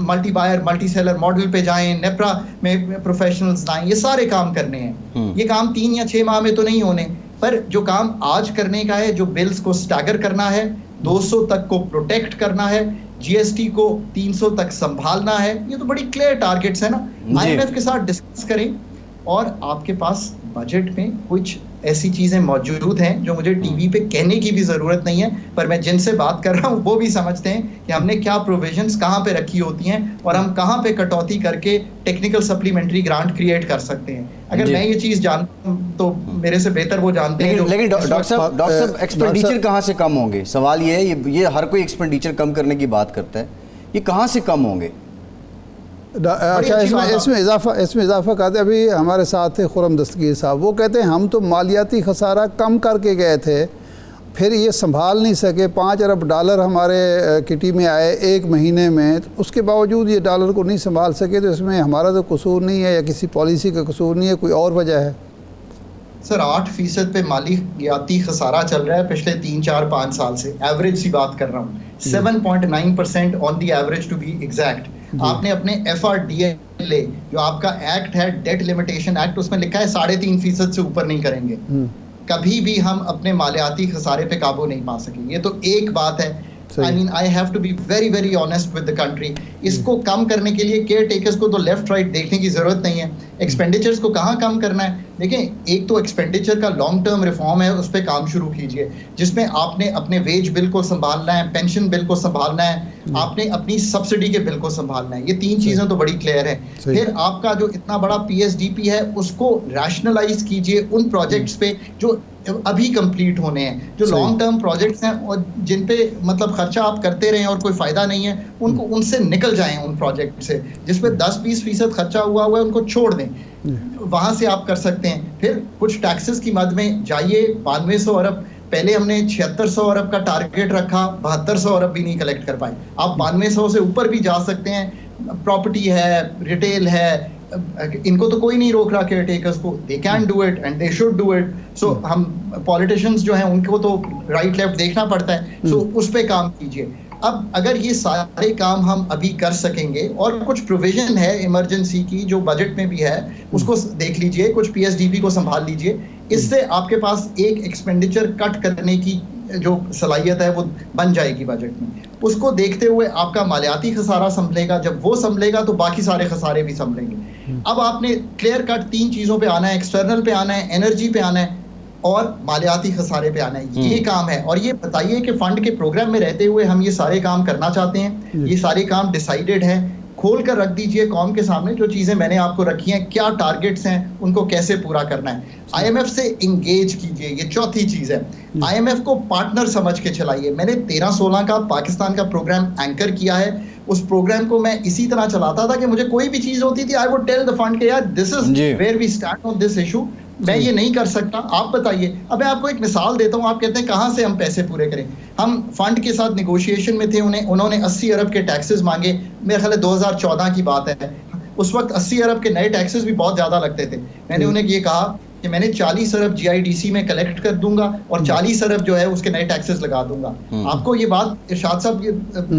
multi buyer multi seller model पे जाएं, नेप्रा में प्रोफेशनल्स लाएं, ये सारे काम करने हैं। ये काम 3 या 6 माह में तो नहीं होने, पर जो काम आज करने का है, जो बिल्स को स्टैगर करना है, 200 तक को प्रोटेक्ट करना है, GST को 300 तक संभालना है, ये तो बड़ी क्लियर टारगेट्स है ना। IMF के साथ डिस्कस करें, और आपके पास बजट में कुछ ऐसी चीजें मौजूद हैं जो मुझे टीवी पे कहने की भी जरूरत नहीं है, पर मैं जिनसे बात कर रहा हूँ वो भी समझते हैं कि हमने क्या प्रोविजंस कहाँ पे रखी होती हैं और हम कहाँ पे कटौती करके टेक्निकल सप्लीमेंट्री ग्रांट क्रिएट कर सकते हैं। अगर मैं ये चीज जानता हूँ तो मेरे से बेहतर वो जानते हैं। लेकिन डॉक्टर साहब एक्सपेंडिचर कहाँ से कम होंगे? सवाल ये है, ये हर कोई एक्सपेंडिचर कम करने की बात करता है, ये कहाँ से कम होंगे? अच्छा, इसमें इजाफा करते, अभी हमारे साथ थे खुरम दस्तगीर साहब, वो कहते हैं हम तो मालियाती खसारा कम करके गए थे, फिर ये संभाल नहीं सके। $5 अरब हमारे किटी में आए 1 महीने में, उसके बावजूद ये डॉलर को नहीं संभाल सके, तो इसमें हमारा तो कसूर नहीं है या किसी पॉलिसी का कसूर नहीं है, कोई और वजह है? सर 8% पे मालियाती खसारा चल रहा है पिछले 3, 4, 5 साल से, एवरेज सी बात कर रहा हूँ। 7.9% on the average to be exact. आपने अपने FRDLA जो आपका एक्ट है, डेट लिमिटेशन एक्ट, उसमें लिखा है 3.5% से ऊपर नहीं करेंगे। कभी भी हम अपने मालियाती खसारे पे काबू नहीं पा सकेंगे। ये तो एक बात है। I mean I have to be very very honest with the country. इसको कम करने के लिए केयर टेकर्स को तो लेफ्ट राइट देखने की जरूरत नहीं है। एक्सपेंडिचर्स को कहाँ कम करना है? देखें, एक तो एक्सपेंडिचर का लॉन्ग टर्म रिफॉर्म है, उस पर काम शुरू कीजिए, जिसमें आपने अपने वेज बिल को संभालना है, पेंशन बिल को संभालना है, आपने अपनी सब्सिडी के बिल को संभालना है। ये 3 चीजें तो बड़ी क्लियर है। फिर आपका जो इतना बड़ा PSDP है उसको रैशनलाइज कीजिए उन प्रोजेक्ट्स पे जो अभी कंप्लीट होने हैं, जो लॉन्ग टर्म प्रोजेक्ट्स हैं और जिन पे मतलब खर्चा आप करते रहें और कोई फायदा नहीं है, उनको उनसे निकल जाएं, उन प्रोजेक्ट से जिसपे 10-20% खर्चा हुआ है उनको छोड़ दें, वहां से आप कर सकते हैं। फिर कुछ टैक्सेस की मद में जाइए। 9200 अरब, पहले हमने 7600 अरब का टारगेट रखा, 7200 अरब भी नहीं कलेक्ट कर पाए। आप 9200 से ऊपर भी जा सकते हैं। प्रॉपर्टी है, रिटेल है, इनको तो कोई नहीं रोक रहा केयर टेकर्स को, they can do it and they should do it. So हम पॉलिटिशियंस जो हैं उनको तो राइट लेफ्ट देखना पड़ता है, सो उस पे काम कीजिए। अब अगर ये सारे काम हम अभी कर सकेंगे, और कुछ प्रोविजन है इमरजेंसी की जो बजट में भी है, उसको देख लीजिए, कुछ PSDP को संभाल लीजिए, इससे आपके पास एक एक्सपेंडिचर कट करने की जो सलाहियत है वो बन जाएगी बजट में। उसको देखते हुए आपका मालियाती खसारा संभलेगा, जब वो संभलेगा तो बाकी सारे खसारे भी संभलेंगे। अब आपने क्लियर कट 3 चीजों पे आना है, एक्सटर्नल पे आना है, एनर्जी पे आना है और मालियाती खसारे पे आना है। ये काम है, और ये बताइए कि फंड के प्रोग्राम में रहते हुए हम ये सारे काम करना चाहते हैं, ये सारे काम डिसाइडेड हैं। खोल कर रख दीजिए कौम के सामने जो चीजें मैंने आपको रखी हैं, क्या टारगेट्स हैं, उनको कैसे पूरा करना है। IMF से इंगेज कीजिए, ये चौथी चीज है। IMF को पार्टनर समझ के चलाइए। मैंने 13-16 का पाकिस्तान का प्रोग्राम एंकर किया है। उस प्रोग्राम को मैं इसी तरह चलाता था कि मुझे कोई भी चीज होती थी, I would tell the fund के यार this is where we stand on this issue, मैं ये नहीं कर सकता, आप बताइए। अब मैं आपको एक मिसाल देता हूँ, आप कहते हैं कहाँ से हम पैसे पूरे करें। हम फंड के साथ निगोशिएशन में थे, उन्होंने 80 अरब के टैक्सेस मांगे, मेरे ख्याल है 2014 की बात है। उस वक्त 80 अरब के नए टैक्सेस भी बहुत ज़्यादा लगते थे। मैंने उन्हें ये कहा कि मैंने 40 अरब GIDC में कलेक्ट कर दूंगा और 40 अरब जो है उसके नए टैक्सेस लगा दूंगा। आपको ये बात इरशाद साहब ये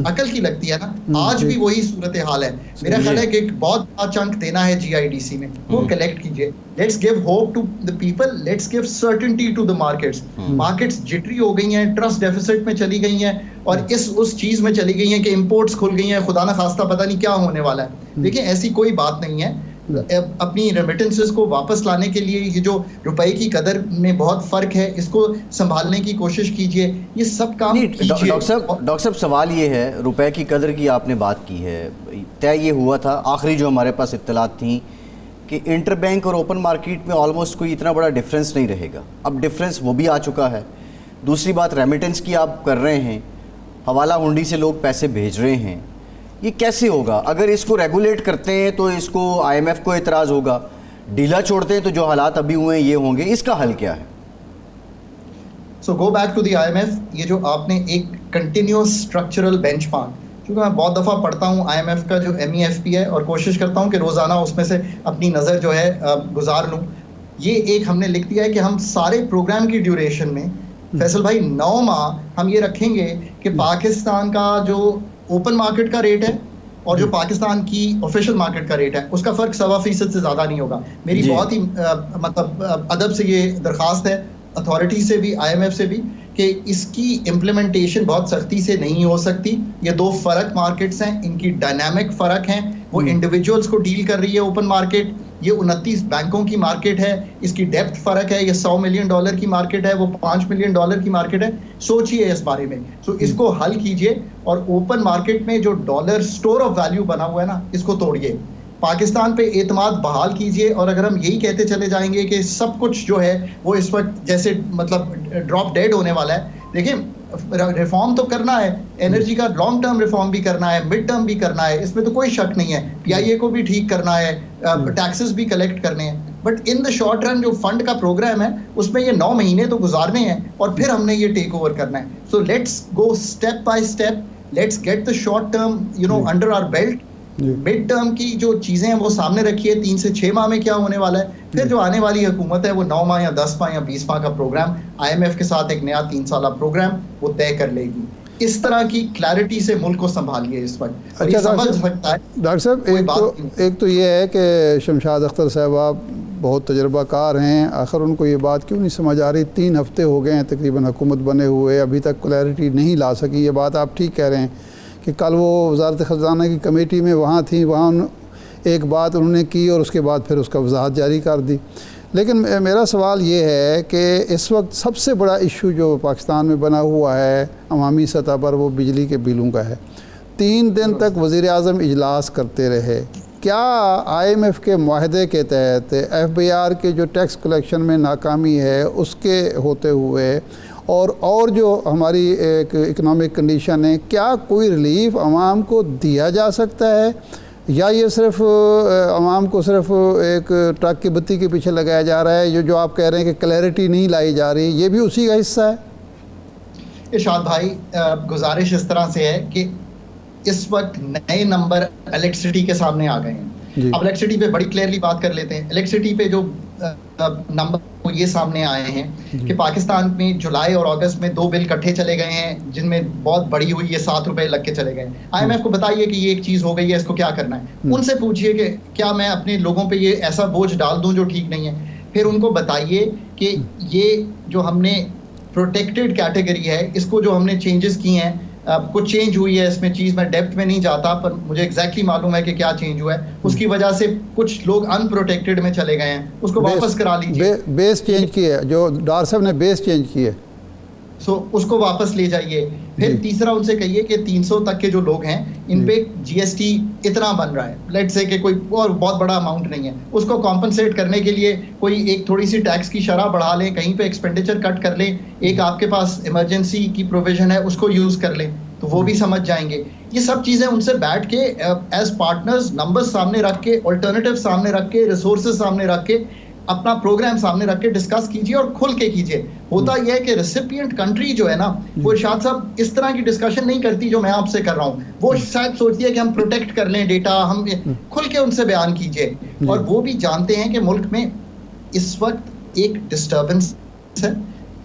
अकल की लगती है ना? आज भी वही सूरत हाल है। मेरा ख्याल है कि एक बहुत बड़ा चंक देना है GIDC में, वो कलेक्ट कीजिए। Let's give hope to the people, let's give certainty to the markets. Markets jittery हो गई हैं, ट्रस्ट डेफिसिट में चली गई हैं और उस चीज में चली गई हैं कि इंपोर्ट्स खुल गई हैं, खुदा ना खास्ता पता नहीं क्या होने वाला है। देखिए ऐसी कोई बात नहीं है। अपनी रेमिटेंसेस को वापस लाने के लिए ये जो रुपए की कदर में बहुत फर्क है, इसको संभालने की कोशिश कीजिए। ये सब काम कीजिए। डॉक्टर साहब सवाल ये है, रुपए की कदर की आपने बात की है, तय ये हुआ था, आखिरी जो हमारे पास इत्तलात थी कि इंटरबैंक और ओपन मार्केट में ऑलमोस्ट कोई इतना बड़ा डिफरेंस नहीं रहेगा। अब डिफरेंस वो भी आ चुका है। दूसरी बात रेमिटेंस की आप कर रहे हैं, हवाला हुंडी से लोग पैसे भेज रहे हैं, ये कैसे होगा? अगर इसको रेगुलेट करते हैं तो इसको IMF को एतराज़ होगा, ढीला छोड़ते हैं तो जो हालात अभी हुए हैं ये होंगे। इसका हल क्या है? So go back to the IMF। ये जो आपने एक कंटिन्यूस स्ट्रक्चरल बेंचमार्क, क्योंकि मैं बहुत दफ़ा पढ़ता हूँ IMF का जो MEFP है और कोशिश करता हूँ कि रोज़ाना उसमें से अपनी नज़र जो है गुजार लूँ। ये एक हमने लिख दिया है कि हम सारे प्रोग्राम की ड्यूरेशन में, फैसल भाई, 9 माह हम ये रखेंगे कि पाकिस्तान का जो ओपन मार्केट का रेट है और जो पाकिस्तान की ऑफिशियल मार्केट का रेट है उसका फर्क 1.25% से ज़्यादा नहीं होगा। मेरी बहुत ही मतलब अदब से ये दरख्वास्त है अथॉरिटी से भी, IMF से भी, कि इसकी इम्प्लीमेंटेशन बहुत सख्ती से नहीं हो सकती। ये दो फ़र्क मार्केट्स हैं, इनकी डायनामिक फ़र्क हैं। वो इंडिविजुअल्स को डील कर रही है ओपन मार्केट, ये 29 बैंकों की मार्केट है, इसकी डेप्थ फ़र्क है। ये $100 मिलियन की मार्केट है, वो $5 मिलियन की मार्केट है। सोचिए इस बारे में। तो इसको हल कीजिए और ओपन मार्केट में जो डॉलर स्टोर ऑफ वैल्यू बना हुआ है ना, इसको तोड़िए, पाकिस्तान पे एतमाद बहाल कीजिए। और अगर हम यही कहते चले जाएंगे कि सब कुछ जो है वो इस वक्त जैसे मतलब ड्रॉप डेड होने वाला है, देखिए रिफॉर्म तो करना है, एनर्जी का लॉन्ग टर्म रिफॉर्म भी करना है, मिड टर्म भी करना है, इसमें तो कोई शक नहीं है। PIA को भी ठीक करना है, टैक्सेस भी कलेक्ट करने हैं, but in the short run जो फंड का प्रोग्राम है उसमें ये 9 महीने तो गुजारने हैं और फिर हमने ये टेक ओवर करना है। So let's go step by step, let's get the short term under our belt. Mid term की जो चीजें हैं वो सामने रखिए, 3 से 6 माह में क्या होने वाला है, फिर जो आने वाली हुकूमत है वो 9 माह या 10 माह या 20 माह का प्रोग्राम IMF के साथ एक नया 3 साला प्रोग्राम वो तय कर लेगी। इस तरह की क्लैरिटी से मुल्क को संभालिए इस वक्त। अच्छा समझ सकता है डॉक्टर साहब, एक तो ये है कि शमशाद अख्तर साहब आप बहुत तजर्बाकार हैं, आखिर उनको ये बात क्यों नहीं समझ आ रही? 3 हफ्ते हो गए हैं तकरीबन हुकूमत बने हुए, अभी तक क्लैरिटी नहीं ला सकी। ये बात आप ठीक कह रहे हैं कि कल वो वज़ारत ख़ज़ाना की कमेटी में वहाँ थी, वहाँ एक बात उन्होंने की और उसके बाद फिर उसका वजाहत जारी कर दी। लेकिन मेरा सवाल ये है कि इस वक्त सबसे बड़ा इशू जो पाकिस्तान में बना हुआ है अवामी सतह पर वो बिजली के बिलों का है। 3 दिन तक वज़ीर आज़म इजलास करते रहे। क्या IMF के माहदे के तहत FBR के जो टैक्स कलेक्शन में नाकामी है उसके होते हुए और जो हमारी एक इकनॉमिक कंडीशन है, क्या कोई रिलीफ आवाम को दिया जा सकता है या ये सिर्फ आवाम को सिर्फ एक ट्रक की बत्ती के पीछे लगाया जा रहा है? जो आप कह रहे हैं कि क्लैरिटी नहीं लाई जा रही, ये भी उसी का हिस्सा है? इरशाद भाई, गुजारिश इस तरह से है कि इस वक्त नए नंबर इलेक्ट्रिसिटी के सामने आ गए हैं। अब इलेक्ट्रिसिटी पे बड़ी क्लियरली बात कर लेते हैं। इलेक्ट्रिसिटी पे जो नंबर ये सामने आए हैं कि पाकिस्तान में जुलाई और अगस्त में 2 बिल इकट्ठे चले गए हैं जिनमें बहुत बड़ी हुई है, 7 रुपए लग के चले गए। IMF को बताइए कि ये एक चीज हो गई है, इसको क्या करना है। उनसे पूछिए कि क्या मैं अपने लोगों पे ये ऐसा बोझ डाल दूं जो ठीक नहीं है। फिर उनको बताइए कि ये जो हमने प्रोटेक्टेड कैटेगरी है, इसको जो हमने चेंजेस किए हैं, कुछ चेंज हुई है इसमें चीज़, मैं डेप्थ में नहीं जाता पर मुझे एग्जैक्टली मालूम है कि क्या चेंज हुआ है। उसकी वजह से कुछ लोग अनप्रोटेक्टेड में चले गए हैं, उसको वापस करा लीजिए। बेस चेंज की है, जो डॉक्टर साहब ने बेस चेंज की है, सो उसको वापस ले जाइए। फिर तीसरा उनसे कहिए कि 300 तक के जो लोग हैं इन पे GST इतना बन रहा है, लेट्स से कि कोई और बहुत बड़ा अमाउंट नहीं है, उसको कॉम्पनसेट करने के लिए कोई एक थोड़ी सी टैक्स की शरह बढ़ा लें, कहीं पे एक्सपेंडिचर कट कर लें, एक आपके पास इमरजेंसी की प्रोविजन है उसको यूज़ कर लें, तो वो भी समझ जाएंगे। ये सब चीज़ें उनसे बैठ के एज पार्टनर्स नंबर्स सामने रख के, ऑल्टरनेटिव सामने रख के, रिसोर्सेज सामने रख के अपना प्रोग्राम सामने रख के डिस्कस कीजिए और खुल के कीजिए। होता यह है कि रेसिपिएंट कंट्री जो है ना, वो इरशाद साहब इस तरह की डिस्कशन नहीं करती जो मैं आपसे कर रहा हूँ। वो शायद सोचती है कि हम प्रोटेक्ट कर लें डेटा, हम खुल के उनसे बयान कीजिए। और वो भी जानते हैं कि मुल्क में इस वक्त एक डिस्टर्बेंस है,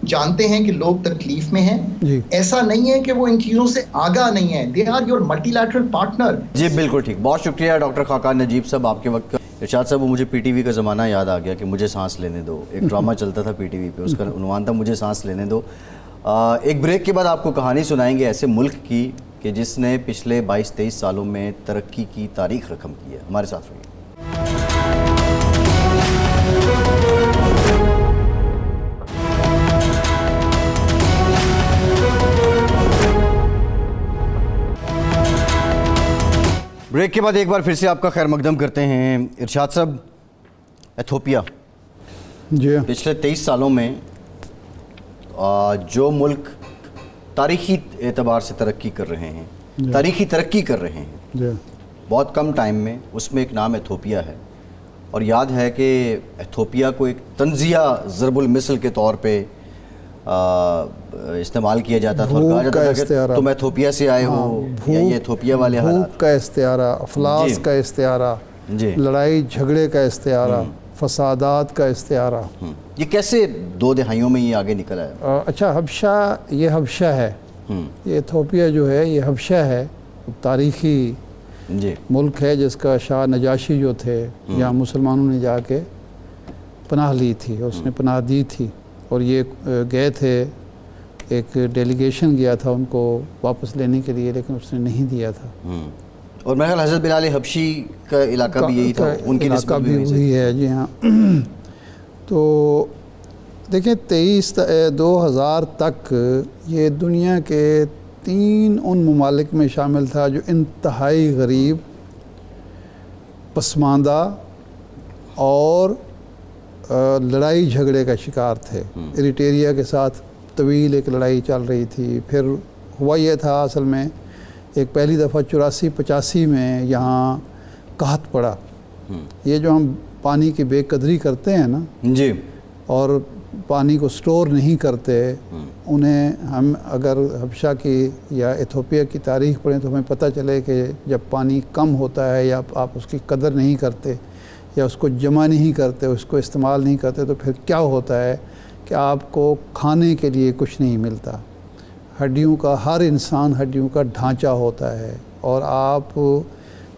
जानते हैं कि लोग तकलीफ में हैं। ऐसा नहीं है कि वो इन चीज़ों से आगाह नहीं है, they are your multilateral partner. जी बिल्कुल ठीक, बहुत शुक्रिया डॉक्टर खाकान नजीब साहब आपके वक्त का। इरशाद साहब, वो मुझे पीटीवी का ज़माना याद आ गया कि मुझे सांस लेने दो। एक ड्रामा चलता था पीटीवी पे, उसका उन्वान था मुझे सांस लेने दो। एक ब्रेक के बाद आपको कहानी सुनाएंगे ऐसे मुल्क की कि जिसने पिछले 22-23 सालों में तरक्की की तारीख रकम की है। हमारे साथ रहिए। ब्रेक के बाद एक बार फिर से आपका खैर मकदम करते हैं। इरशाद साहब, एथोपिया जी पिछले 23 सालों में जो मुल्क तारीखी एतबार से तरक्की कर रहे हैं, तारीखी तरक्की कर रहे हैं जी, बहुत कम टाइम में, उसमें एक नाम एथोपिया है। और याद है कि एथोपिया को एक तंजिया ज़रबुल मिसल के तौर पे इस्तेमाल किया जाता था और कहा जाता था कि तुम एथोपिया से आए हो, या ये एथोपिया वाले हालात। भूख का इस्तिआरा, अफलास का इस्तिआरा, लड़ाई झगड़े का इस्तिआरा, फसादात का इस्तिआरा। ये कैसे 2 दहाइयों में ये आगे निकला है? अच्छा, हबशा, ये हबशा है, ये एथोपिया जो है ये हबशा है, तारीखी जी मुल्क है जिसका शाह नजाशी जो थे, यहाँ मुसलमानों ने जाके पनाह ली थी, उसने पनाह दी थी। और ये गए थे, एक डेलीगेशन गया था उनको वापस लेने के लिए, लेकिन उसने नहीं दिया था। और मेरे ख्याल हज़रत बिलाल हबशी का इलाका भी यही था, उनकी इलाका भी वही है। जी हाँ। तो देखिए 2000 तक ये दुनिया के 3 उन ममालिक में शामिल था जो इंतहाई गरीब, पसमानदा और लड़ाई झगड़े का शिकार थे। इरिटेरिया के साथ तवील एक लड़ाई चल रही थी। फिर हुआ ये था असल में, एक पहली दफ़ा 84-85 में यहाँ कहत पड़ा। ये जो हम पानी की बेकदरी करते हैं ना जी, और पानी को स्टोर नहीं करते, उन्हें हम अगर हबशा की या इथोपिया की तारीख़ पढ़ें तो हमें पता चले कि जब पानी कम होता है या आप उसकी कदर नहीं करते या उसको जमा नहीं करते, उसको इस्तेमाल नहीं करते, तो फिर क्या होता है कि आपको खाने के लिए कुछ नहीं मिलता। हड्डियों का, हर इंसान हड्डियों का ढांचा होता है और आप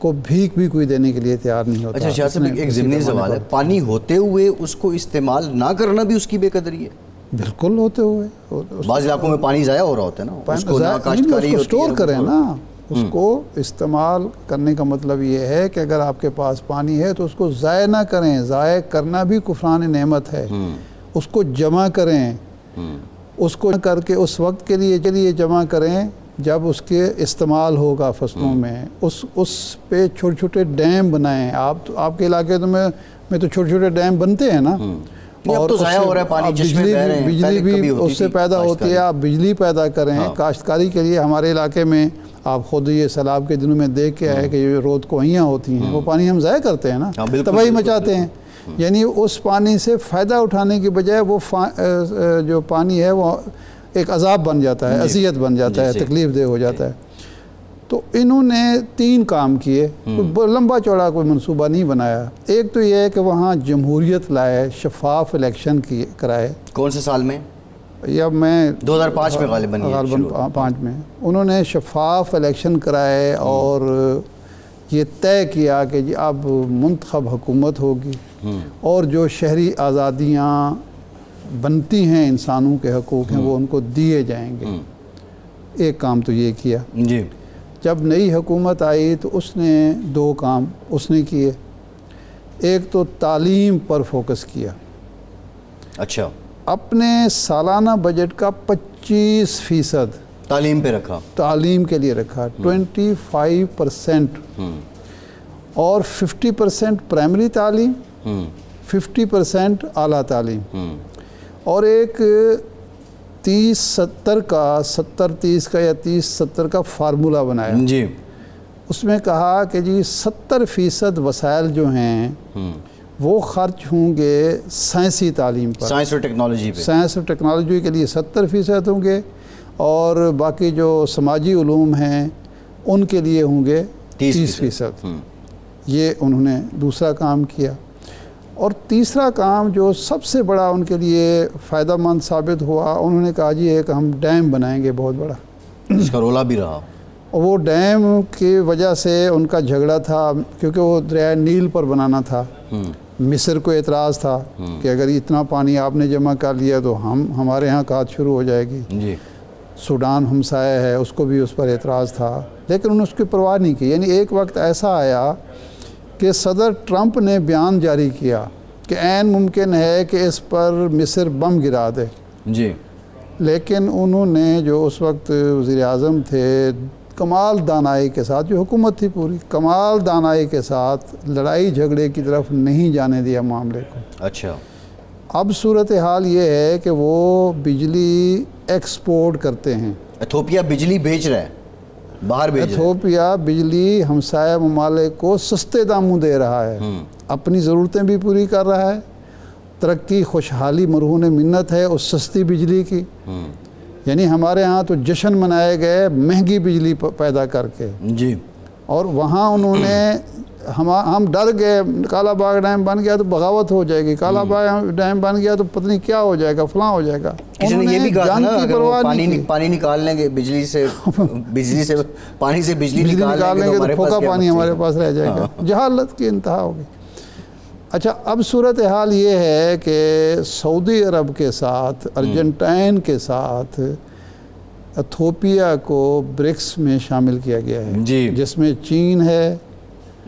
को भीख भी कोई देने के लिए तैयार नहीं होता। अच्छा शाह साहब, एक ज़िमनी सवाल है, पानी होते हुए उसको इस्तेमाल ना करना भी उसकी बेकदरी है? बिल्कुल होते हुए, बाज़ इलाकों में पानी ज़ाया हो रहा होता है ना, उसको स्टोर करें ना, उसको इस्तेमाल करने का मतलब ये है कि अगर आपके पास पानी है तो उसको ज़ाय ना करें। ज़ाय करना भी कुफरान नेमत है। उसको जमा करें, उसको करके उस वक्त के लिए जमा करें जब उसके इस्तेमाल होगा फसलों में। उस पे छोटे छोटे डैम बनाएं। आपके इलाके तो में तो छोटे छोटे डैम बनते हैं ना, और तो ज़ाया हो रहा है पानी, बिजली भी उससे पैदा होती है। आप बिजली पैदा करें। काश्तकारी के लिए हमारे इलाके में आप खुद ये सैलाब के दिनों में देख के आए कि ये रोद कोहियाँ होती हैं, वो पानी हम ज़ाया करते हैं ना, तबाही मचाते हैं। यानी उस पानी से फ़ायदा उठाने की बजाय वो जो पानी है वो एक अजाब बन जाता है, अज़ियत बन जाता है, तकलीफ़ दे हो जाता है। तो इन्होंने 3 काम किए, लंबा चौड़ा कोई मंसूबा नहीं बनाया। एक तो ये है कि वहाँ जमहूरियत लाए, शफाफ इलेक्शन कराए। कौन से साल में? या मैं 2005 में गालिबन 5 में उन्होंने शफाफ इलेक्शन कराए और ये तय किया कि जी अब मुंतखब हुकूमत होगी और जो शहरी आज़ादियाँ बनती हैं, इंसानों के हकूक़ हैं, वो उनको दिए जाएंगे। एक काम तो ये किया जी। जब नई हुकूमत आई तो उसने 2 काम उसने किए। एक तो तालीम पर फोकस किया। अच्छा, अपने सालाना बजट का 25% तालीम पे रखा, तालीम के लिए रखा, 25% और 50% प्राइमरी तालीम, 50% आला तालीम, और एक 30-70 का 70-30 का या 30-70 का फार्मूला बनाया जी। उसमें कहा कि जी 70% वसाइल जो हैं वो खर्च होंगे साइंसी तालीम पर, साइंस और टेक्नोलॉजी पे। साइंस और टेक्नोलॉजी के लिए 70% होंगे और बाकी जो समाजी उलूम हैं उनके लिए होंगे 30%। ये उन्होंने दूसरा काम किया। और तीसरा काम जो सबसे बड़ा उनके लिए फ़ायदेमंद साबित हुआ, उन्होंने कहा जी एक हम डैम बनाएंगे बहुत बड़ा, इसका रोला भी रहा। और वो डैम की वजह से उनका झगड़ा था क्योंकि वो दरिया नील पर बनाना था। मिस्र को एतराज़ था कि अगर इतना पानी आपने जमा कर लिया तो हमारे यहाँ काट शुरू हो जाएगी जी। सूडान हमसाया है, उसको भी उस पर एतराज़ था, लेकिन उन्होंने उसकी परवाह नहीं की। यानी एक वक्त ऐसा आया कि सदर ट्रंप ने बयान जारी किया कि ऐन मुमकिन है कि इस पर मिस्र बम गिरा दे जी। लेकिन उन्होंने जो उस वक्त वज़ीर आज़म थे, कमाल दानाई के साथ, जो हुकूमत थी पूरी कमाल दानाई के साथ लड़ाई झगड़े की तरफ नहीं जाने दिया मामले को। अच्छा। अब सूरत हाल ये है कि वो बिजली एक्सपोर्ट करते हैं। इथोपिया बिजली बेच रहा है, बाहर भेज रहा है। इथोपिया बिजली हमसाया ममालिक को सस्ते दामों दे रहा है, अपनी ज़रूरतें भी पूरी कर रहा है, तरक्की खुशहाली मरहून मिन्नत है उस सस्ती बिजली की। यानी हमारे यहाँ तो जश्न मनाए गए महंगी बिजली पैदा करके जी। और वहाँ उन्होंने हम डर गए, काला बाग डैम बन गया तो बगावत हो जाएगी, काला बाग डैम बन गया तो पता नहीं क्या हो जाएगा, फलां हो जाएगा। किसी ने ये भी कहा था ना, अगर वो पानी पानी निकाल लेंगे बिजली से पानी से बिजली निकाल लेंगे तो फोका पानी हमारे पास रह जाएगा। जहालत की इंतहा होगी। अच्छा, अब सूरत हाल ये है कि सऊदी अरब के साथ, अर्जेंटाइन के साथ इथोपिया को ब्रिक्स में शामिल किया गया है जी, जिसमें चीन है,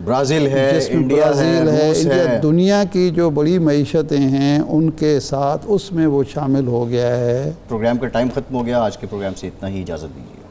ब्राज़ील है, इंडिया है, इंडिया दुनिया की जो बड़ी मईशतें हैं उनके साथ उसमें वो शामिल हो गया है। प्रोग्राम का टाइम ख़त्म हो गया। आज के प्रोग्राम से इतना ही, इजाज़त दीजिए।